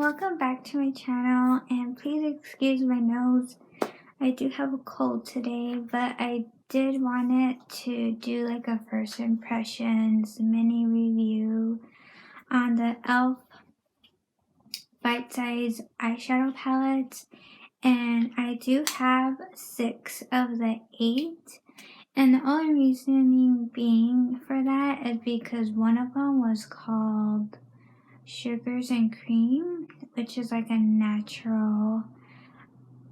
welcome back to my channel, and please excuse my nose. I do have a cold today, but I did want it to do like a first impressions mini review on the E.L.F Bite Size eyeshadow palettes, and I do have 6 of the 8. And the only reasoning being for that is because one of them was called Sugars and Cream, which is like a natural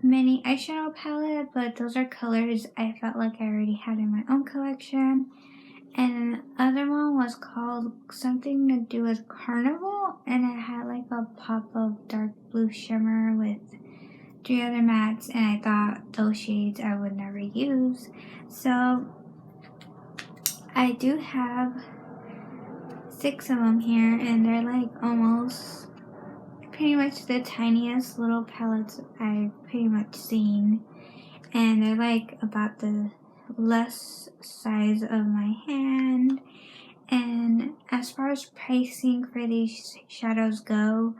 mini eyeshadow palette, but those are colors I felt like I already had in my own collection. And the other one was called something to do with Carnival, and it had like a pop of dark blue shimmer with 3 other mattes, and I thought those shades I would never use. So I do have 6 of them here, and they're like almost pretty much the tiniest little palettes I've pretty much seen, and they're like about the less size of my hand. And as far as pricing for these shadows go,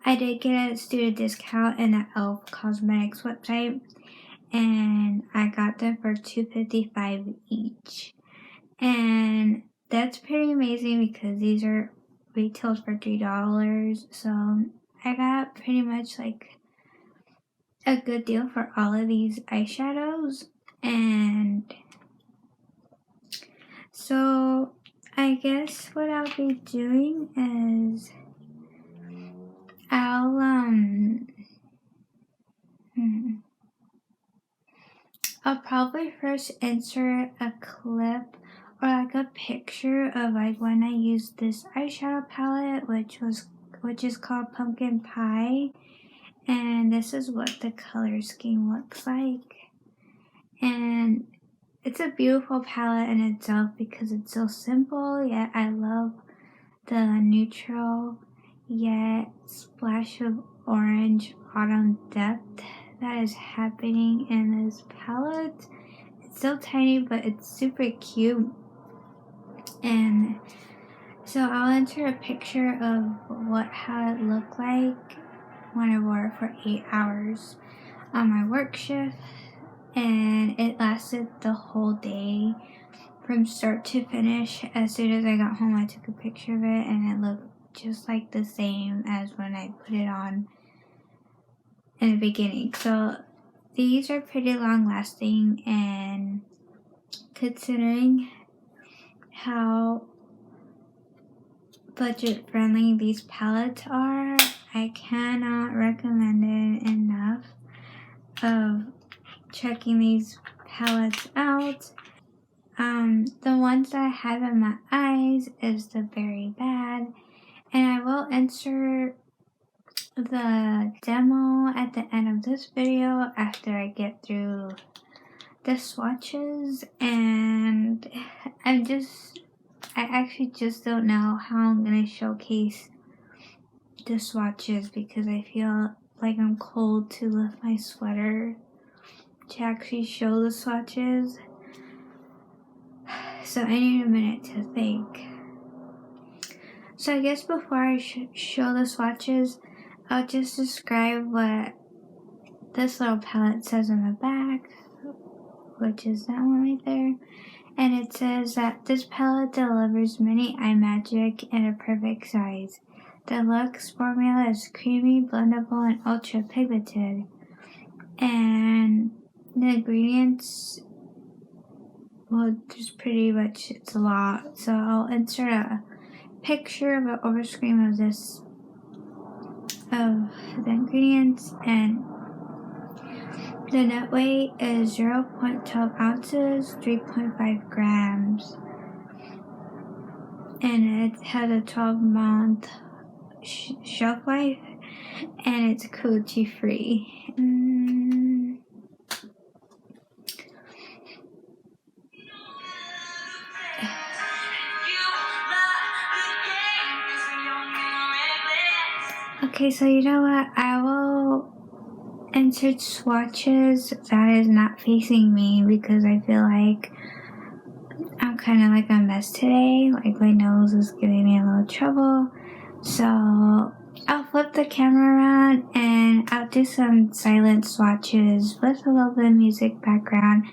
I did get a student discount in the E.L.F Cosmetics website, and I got them for $2.55 each. And that's pretty amazing because these are retails for $3, so I got pretty much like a good deal for all of these eyeshadows. And so I guess what I'll be doing is I'll probably first insert a clip or like a picture of like when I used this eyeshadow palette, which is called Pumpkin Pie, and this is what the color scheme looks like. And it's a beautiful palette in itself because it's so simple, yet I love the neutral yet splash of orange autumn depth that is happening in this palette. It's so tiny, but it's super cute. And so I'll enter a picture of how it looked like when I wore it for 8 hours on my work shift, and it lasted the whole day from start to finish. As soon as I got home, I took a picture of it, and it looked just like the same as when I put it on in the beginning. So these are pretty long lasting, and considering how budget friendly these palettes are, I cannot recommend it enough of checking these palettes out. The ones that I have in my eyes is the Very Bad, and I will insert the demo at the end of this video after I get through the swatches. And I actually just don't know how I'm gonna showcase the swatches because I feel like I'm cold to lift my sweater to actually show the swatches. So I need a minute to think. So I guess before I show the swatches, I'll just describe what this little palette says on the back, which is that one right there. And it says that this palette delivers mini eye magic in a perfect size. The Luxe formula is creamy, blendable, and ultra pigmented. And the ingredients, well, just pretty much, it's a lot. So I'll insert a picture of an overscreen of this, of the ingredients, and the net weight is 0.12 ounces, 3.5 grams, and it has a 12-month shelf life, and it's cruelty free. Okay, so you know what? I will insert swatches that is not facing me because I feel like I'm kind of like a mess today. Like my nose is giving me a little trouble. So I'll flip the camera around and I'll do some silent swatches with a little bit of music background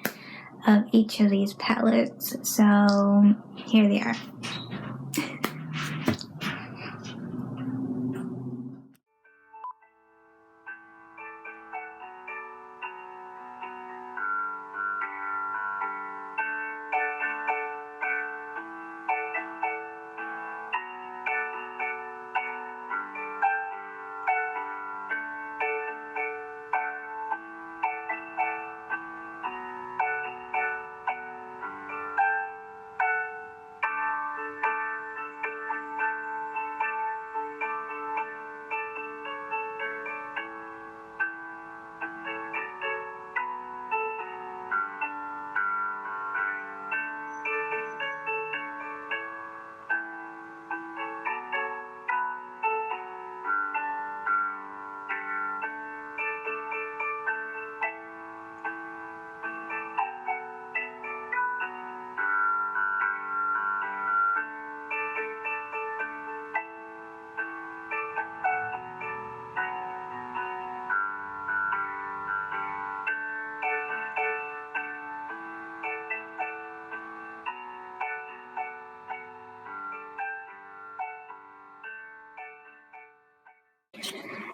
of each of these palettes. So here they are.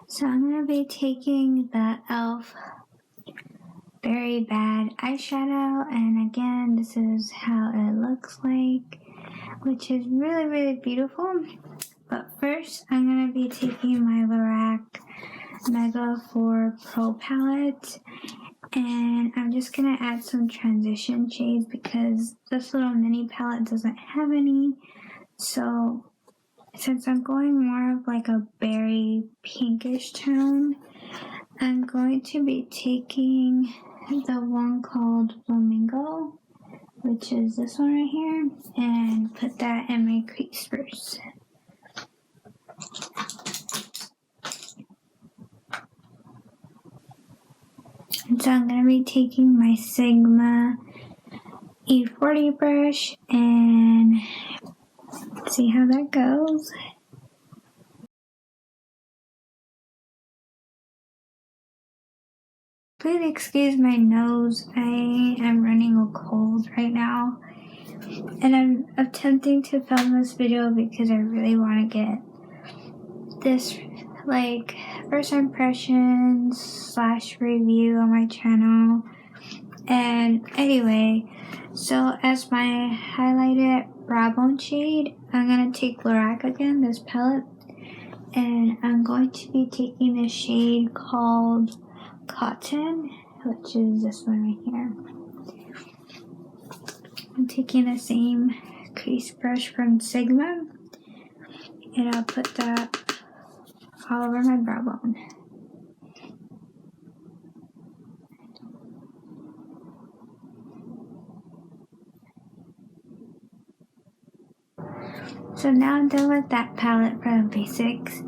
So I'm going to be taking the E.L.F Very Bad eyeshadow, and again, this is how it looks like, which is really, really beautiful. But first, I'm going to be taking my Lorac Mega 4 Pro palette, and I'm just going to add some transition shades because this little mini palette doesn't have any. So since I'm going more of like a berry pinkish tone, I'm going to be taking the one called Flamingo, which is this one right here, and put that in my crease first. And so I'm going to be taking my Sigma E40 brush and see how that goes. Please excuse my nose, I am running a cold right now. And I'm attempting to film this video because I really want to get this like first impressions / review on my channel. And anyway, so as my highlighted brow bone shade, I'm going to take Lorac again, this palette, and I'm going to be taking the shade called Cotton, which is this one right here. I'm taking the same crease brush from Sigma, and I'll put that all over my brow bone. So now I'm done with that palette for the basics,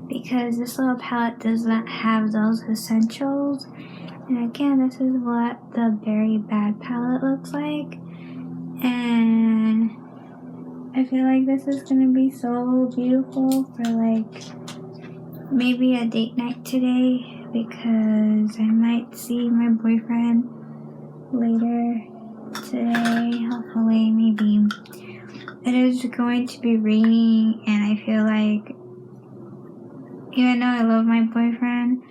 because this little palette does not have those essentials. And again, this is what the Very Bad palette looks like. And I feel like this is going to be so beautiful for like maybe a date night today, because I might see my boyfriend later today, hopefully, maybe. It is going to be raining, and I feel like, even though I love my boyfriend,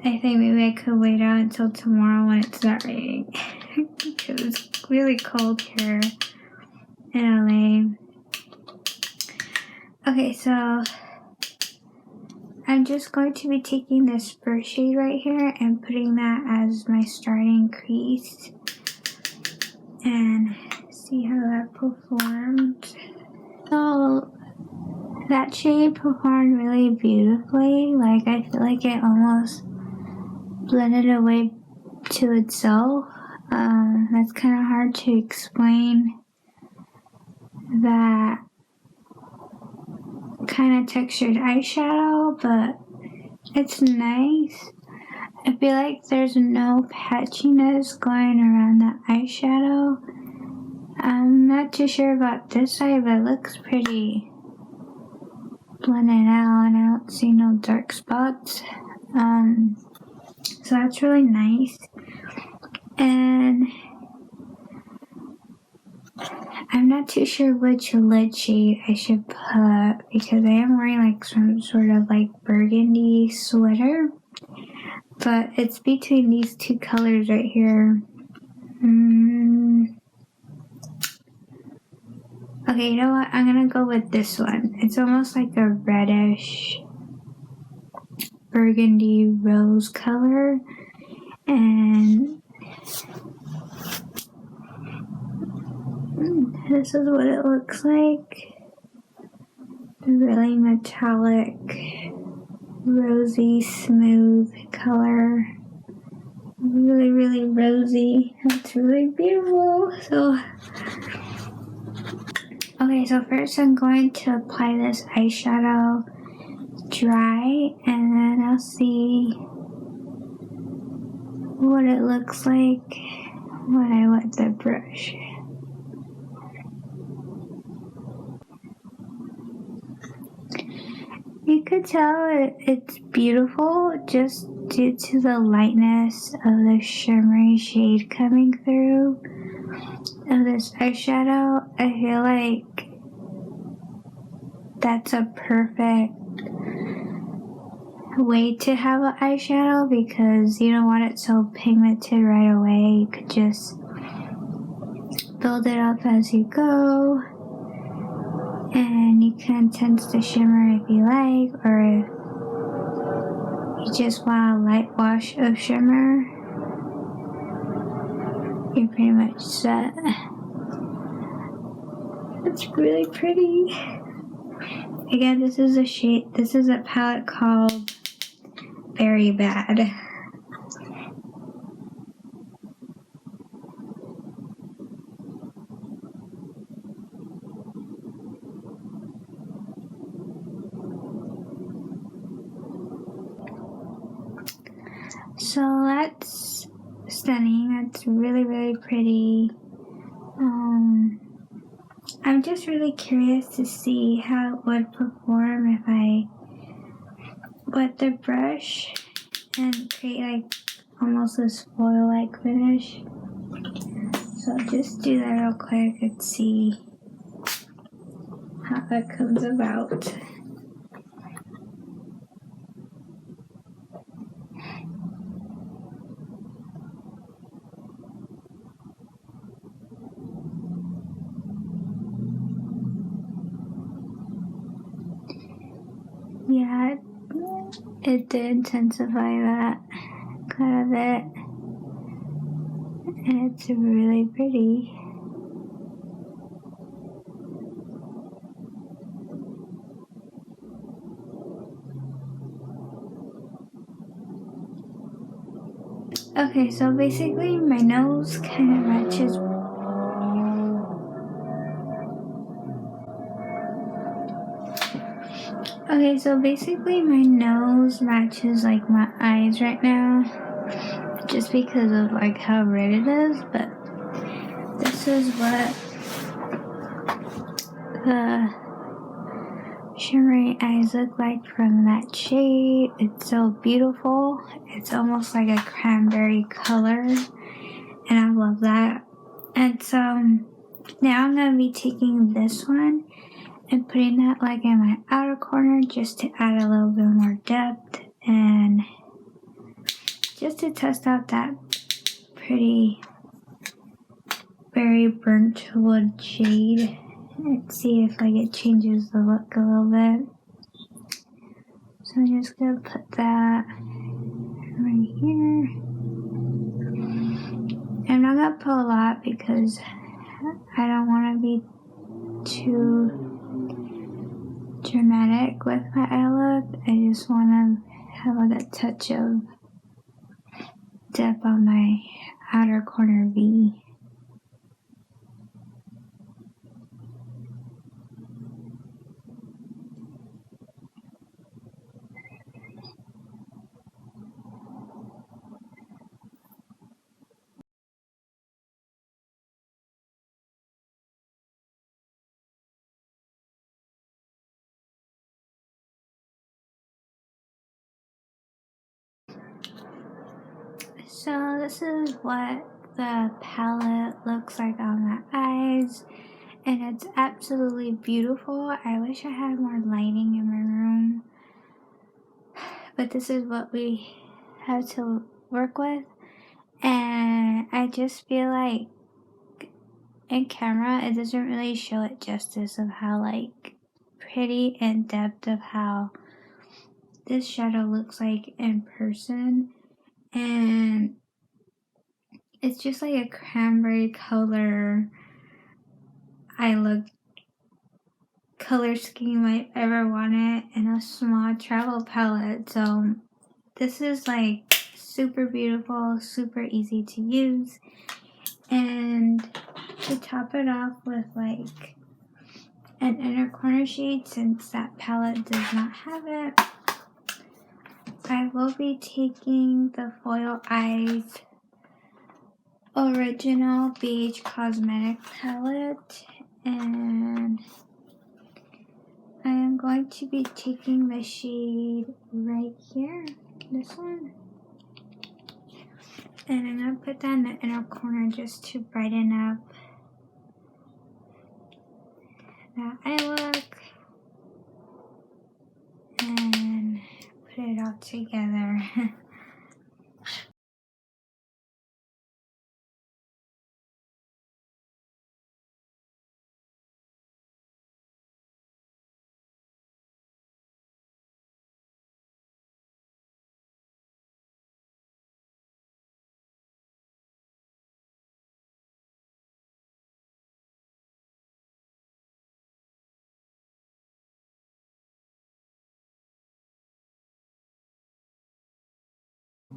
I think maybe I could wait out until tomorrow when it's not raining. Because it's really cold here in LA. Okay, so I'm just going to be taking this first shade right here and putting that as my starting crease. And see how that performed. So that shade performed really beautifully. Like, I feel like it almost blended away to itself. That's kind of hard to explain that kind of textured eyeshadow, but it's nice. I feel like there's no patchiness going around the eyeshadow. I'm not too sure about this side, but it looks pretty blended out, and I don't see no dark spots. So that's really nice. And I'm not too sure which lid shade I should put because I am wearing like some sort of like burgundy sweater. But it's between these two colors right here. Okay, you know what? I'm gonna go with this one. It's almost like a reddish burgundy rose color. And this is what it looks like. Really metallic, rosy, smooth color. Really, really rosy. It's really beautiful. So, okay, so first I'm going to apply this eyeshadow dry, and then I'll see what it looks like when I wet the brush. You could tell it's beautiful just due to the lightness of the shimmery shade coming through of this eyeshadow. I feel like that's a perfect way to have an eyeshadow because you don't want it so pigmented right away. You could just build it up as you go, and you can intense the shimmer if you like, or if you just want a light wash of shimmer, you're pretty much set. It's really pretty. Again, this is a palette called Very Bad. So that's stunning. That's really, really pretty. I'm just really curious to see how it would perform if I wet the brush and create like almost this foil-like finish. So I'll just do that real quick and see how that comes about. Yeah, it did intensify that quite a bit, and it's really pretty. Okay, so basically my nose kind of matches. Okay, so basically my nose matches like my eyes right now, just because of like how red it is, but this is what the shimmery eyes look like from that shade. It's so beautiful. It's almost like a cranberry color, and I love that. And so now I'm going to be taking this one and putting that like in my outer corner just to add a little bit more depth and just to test out that pretty very burnt wood shade and see if like it changes the look a little bit. So I'm just gonna put that right here. I'm not gonna put a lot because I don't want to be too dramatic with my eye look. I just want to have like a touch of depth on my outer corner V. So this is what the palette looks like on my eyes, and it's absolutely beautiful. I wish I had more lighting in my room, but this is what we have to work with. And I just feel like in camera it doesn't really show it justice of how like pretty and depth of how this shadow looks like in person. And it's just like a cranberry color color scheme I ever wanted in a small travel palette. So this is like super beautiful, super easy to use. And to top it off with like an inner corner shade, since that palette does not have it, I will be taking the Foil Eyes Original Beige Cosmetic Palette, and I am going to be taking the shade right here, this one, and I'm going to put that in the inner corner just to brighten up that eye look and put it all together.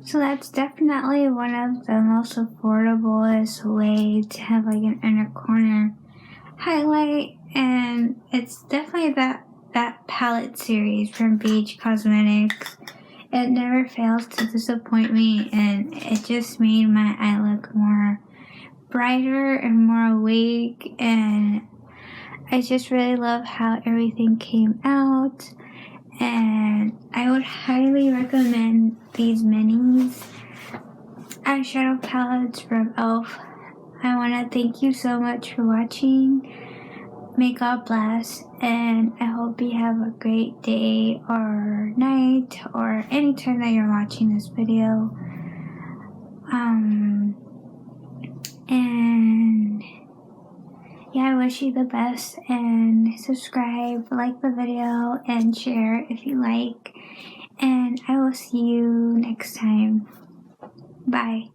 So that's definitely one of the most affordablest way to have like an inner corner highlight, and it's definitely that palette series from Beige Cosmetics. It never fails to disappoint me, and it just made my eye look more brighter and more awake, and I just really love how everything came out. And I would highly recommend these minis eyeshadow palettes from E.L.F. I want to thank you so much for watching. May God bless, and I hope you have a great day or night or any time that you're watching this video. And yeah, I wish you the best, and subscribe, like the video, and share if you like. And I will see you next time. Bye.